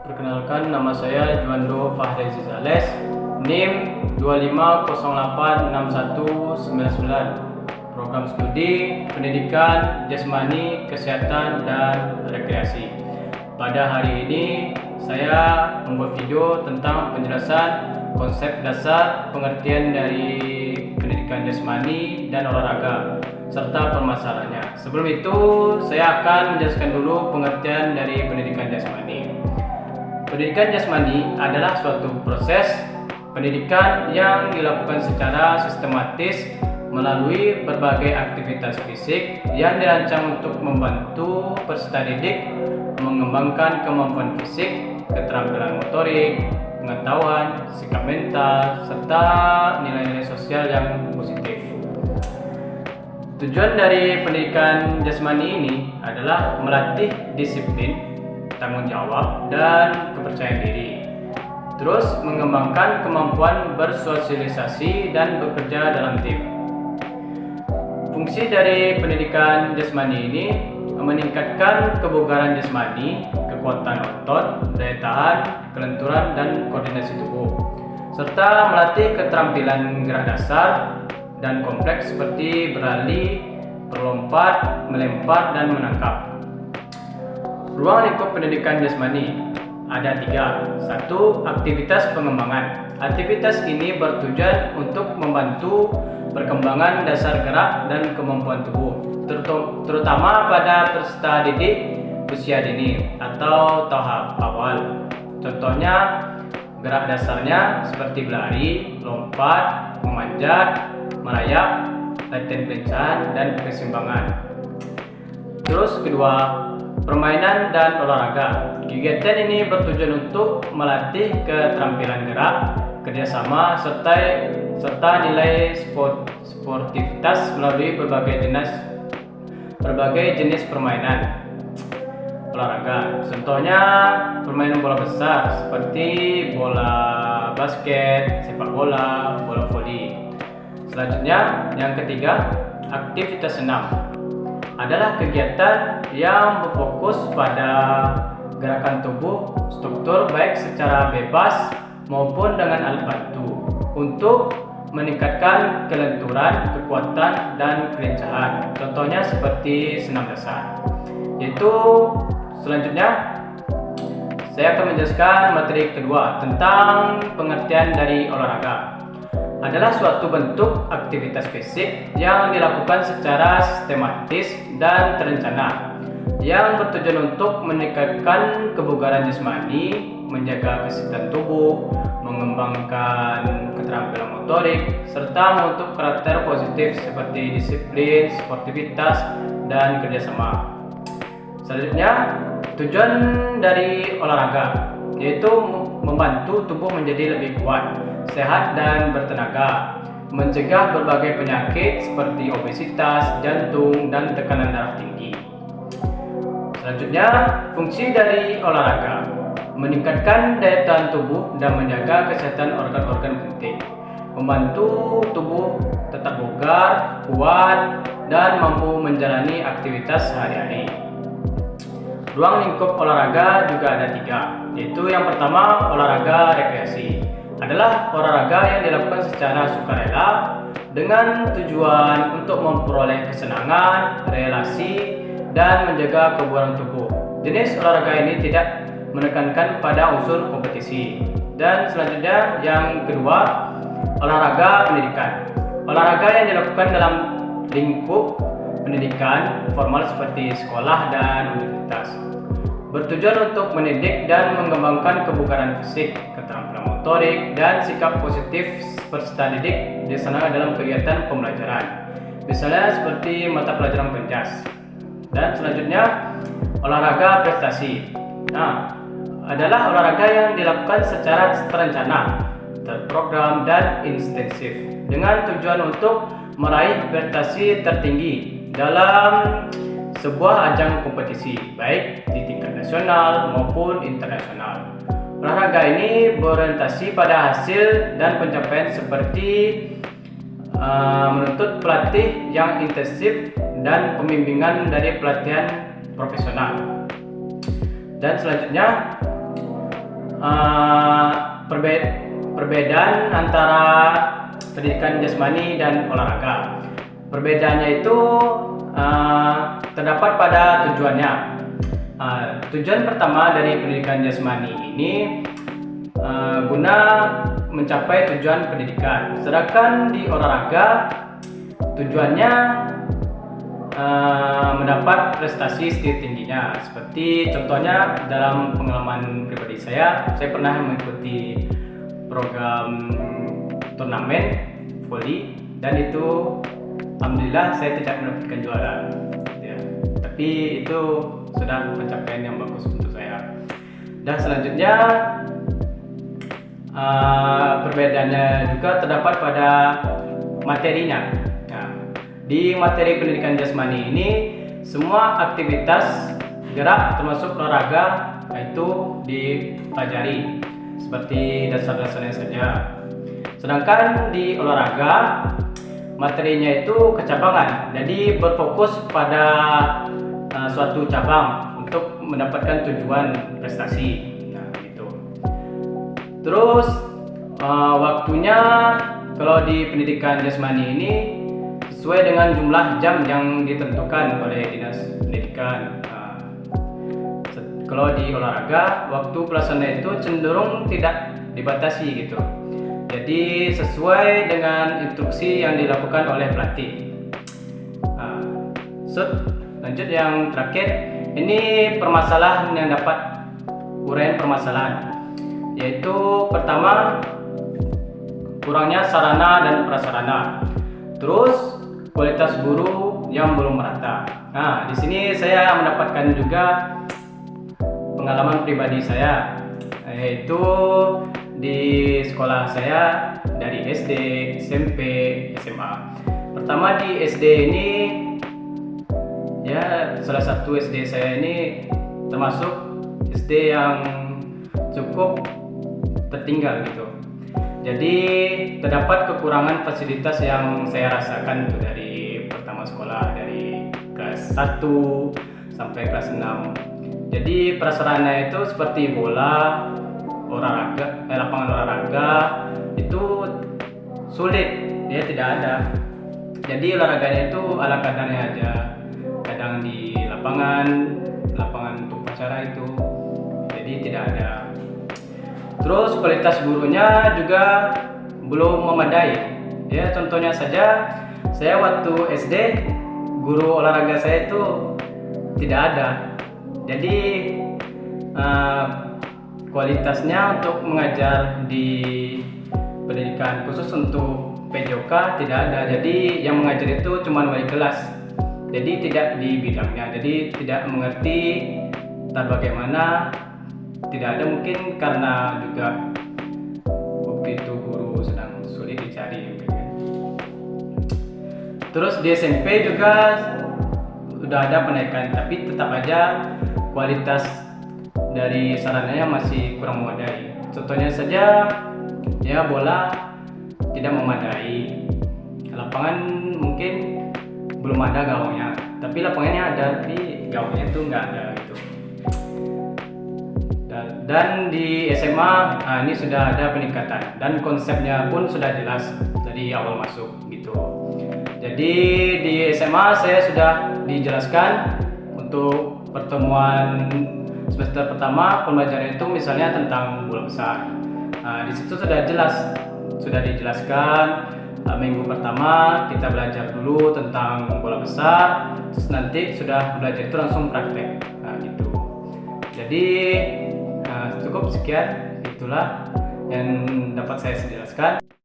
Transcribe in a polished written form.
Perkenalkan, nama saya Juando Fahri Zizales, NIM 25086199, program studi Pendidikan Jasmani, Kesehatan, dan Rekreasi. Pada hari ini saya membuat video tentang penjelasan konsep dasar pengertian dari pendidikan jasmani dan olahraga serta permasalahannya. Sebelum itu, saya akan menjelaskan dulu pengertian dari pendidikan jasmani. Pendidikan jasmani adalah suatu proses pendidikan yang dilakukan secara sistematis melalui berbagai aktivitas fisik yang dirancang untuk membantu peserta didik mengembangkan kemampuan fisik, keterampilan motorik, pengetahuan, sikap mental, serta nilai-nilai sosial yang positif. Tujuan dari pendidikan jasmani ini adalah melatih disiplin, tanggung jawab, dan kepercayaan diri. Terus mengembangkan kemampuan bersosialisasi dan bekerja dalam tim. Fungsi dari pendidikan jasmani ini meningkatkan kebugaran jasmani, kekuatan otot, daya tahan, kelenturan, dan koordinasi tubuh, serta melatih keterampilan gerak dasar dan kompleks seperti berlari, berlompat, melempar, dan menangkap. Ruang lingkup pendidikan jasmani ada 3. 1. Aktivitas pengembangan. Aktivitas ini bertujuan untuk membantu perkembangan dasar gerak dan kemampuan tubuh, terutama pada peserta didik usia dini atau tahap awal. Contohnya, gerak dasarnya seperti berlari, lompat, memanjat, merayap, latihan pencahayaan, dan keseimbangan. Terus kedua, permainan dan olahraga. Kegiatan ini bertujuan untuk melatih keterampilan gerak, kerjasama, serta nilai sportivitas melalui berbagai jenis permainan olahraga. Contohnya, permainan bola besar seperti bola basket, sepak bola, bola voli. Selanjutnya, yang ketiga, aktivitas senam adalah kegiatan yang berfokus pada gerakan tubuh struktur baik secara bebas maupun dengan alat bantu untuk meningkatkan kelenturan, kekuatan, dan kelincahan. Contohnya seperti senam dasar. Selanjutnya saya akan menjelaskan materi kedua tentang pengertian dari olahraga. Adalah suatu bentuk aktivitas fisik yang dilakukan secara sistematis dan terencana yang bertujuan untuk meningkatkan kebugaran jasmani, menjaga kesehatan tubuh, mengembangkan keterampilan motorik, serta membentuk karakter positif seperti disiplin, sportivitas, dan kerjasama. Selanjutnya, tujuan dari olahraga yaitu membantu tubuh menjadi lebih kuat, sehat, dan bertenaga, mencegah berbagai penyakit seperti obesitas, jantung, dan tekanan darah tinggi. Selanjutnya, fungsi dari olahraga meningkatkan daya tahan tubuh dan menjaga kesehatan organ-organ penting, membantu tubuh tetap bugar, kuat, dan mampu menjalani aktivitas sehari-hari. Ruang lingkup olahraga juga ada 3, yaitu yang pertama, olahraga rekreasi. Adalah olahraga yang dilakukan secara sukarela dengan tujuan untuk memperoleh kesenangan, relasi, dan menjaga kebugaran tubuh. Jenis olahraga ini tidak menekankan pada unsur kompetisi. Dan selanjutnya, yang kedua, olahraga pendidikan. Olahraga yang dilakukan dalam lingkup pendidikan formal seperti sekolah dan universitas, bertujuan untuk mendidik dan mengembangkan kebugaran fisik, keterampilan motorik, dan sikap positif peserta didik di sana dalam kegiatan pembelajaran, misalnya seperti mata pelajaran penjas. Dan selanjutnya, olahraga prestasi. Adalah olahraga yang dilakukan secara terencana, terprogram, dan intensif dengan tujuan untuk meraih prestasi tertinggi dalam sebuah ajang kompetisi, baik di tingkat nasional maupun internasional. Olahraga ini berorientasi pada hasil dan pencapaian seperti menuntut pelatih yang intensif dan pembimbingan dari pelatihan profesional. Dan selanjutnya, perbedaan antara pendidikan jasmani dan olahraga. Perbedaannya itu terdapat pada tujuannya. Tujuan pertama dari pendidikan jasmani ini guna mencapai tujuan pendidikan, sedangkan di olahraga tujuannya mendapat prestasi setingginya. Seperti contohnya dalam pengalaman pribadi saya pernah mengikuti program turnamen voli dan itu alhamdulillah saya tidak mendapatkan juara ya, tapi itu sudah pencapaian yang bagus untuk saya. Dan selanjutnya perbedaannya juga terdapat pada materinya. Nah, di materi pendidikan jasmani ini semua aktivitas gerak termasuk olahraga itu dipelajari seperti dasar-dasarnya saja. Sedangkan di olahraga materinya itu kecabangan, jadi berfokus pada suatu cabang untuk mendapatkan tujuan prestasi. Nah, gitu. Terus waktunya kalau di pendidikan jasmani ini sesuai dengan jumlah jam yang ditentukan oleh dinas pendidikan. Kalau di olahraga waktu pelaksanaan itu cenderung tidak dibatasi gitu. Jadi sesuai dengan instruksi yang dilakukan oleh pelatih. Lanjut yang terakhir, ini permasalahan yang dapat uraian permasalahan, yaitu pertama kurangnya sarana dan prasarana, terus kualitas guru yang belum merata. Nah, di sini saya mendapatkan juga pengalaman pribadi saya, yaitu di sekolah saya dari SD, SMP, SMA. Pertama di SD ini, ya salah satu SD saya ini termasuk SD yang cukup tertinggal gitu. Jadi terdapat kekurangan fasilitas yang saya rasakan tuh dari pertama sekolah, dari kelas 1 sampai kelas 6. Jadi prasarana itu seperti bola, olahraga, lapangan olahraga itu sulit, dia tidak ada. Jadi olahraganya itu ala kadarnya aja. Kadang di lapangan untuk upacara itu, jadi tidak ada. Terus kualitas gurunya juga belum memadai. Ya contohnya saja, saya waktu SD guru olahraga saya itu tidak ada. Jadi kualitasnya untuk mengajar di pendidikan khusus untuk PJOK tidak ada. Jadi yang mengajar itu cuma wali kelas. Jadi tidak di bidangnya. Jadi tidak mengerti bagaimana. Tidak ada, mungkin karena juga waktu itu guru sedang sulit dicari. Terus di SMP juga sudah ada penaikan, tapi tetap aja kualitas dari sarananya masih kurang memadai. Contohnya saja, ya bola tidak memadai, lapangan mungkin belum ada gawangnya, tapi lapangannya ada, tapi gawangnya itu nggak ada gitu. Dan di SMA ini sudah ada peningkatan dan konsepnya pun sudah jelas dari awal masuk gitu. Jadi di SMA saya sudah dijelaskan untuk pertemuan semester pertama pembelajaran itu misalnya tentang bola besar. Di situ sudah jelas, sudah dijelaskan minggu pertama kita belajar dulu tentang bola besar, terus nanti sudah belajar itu langsung praktek. Gitu. Jadi cukup sekian, itulah yang dapat saya jelaskan.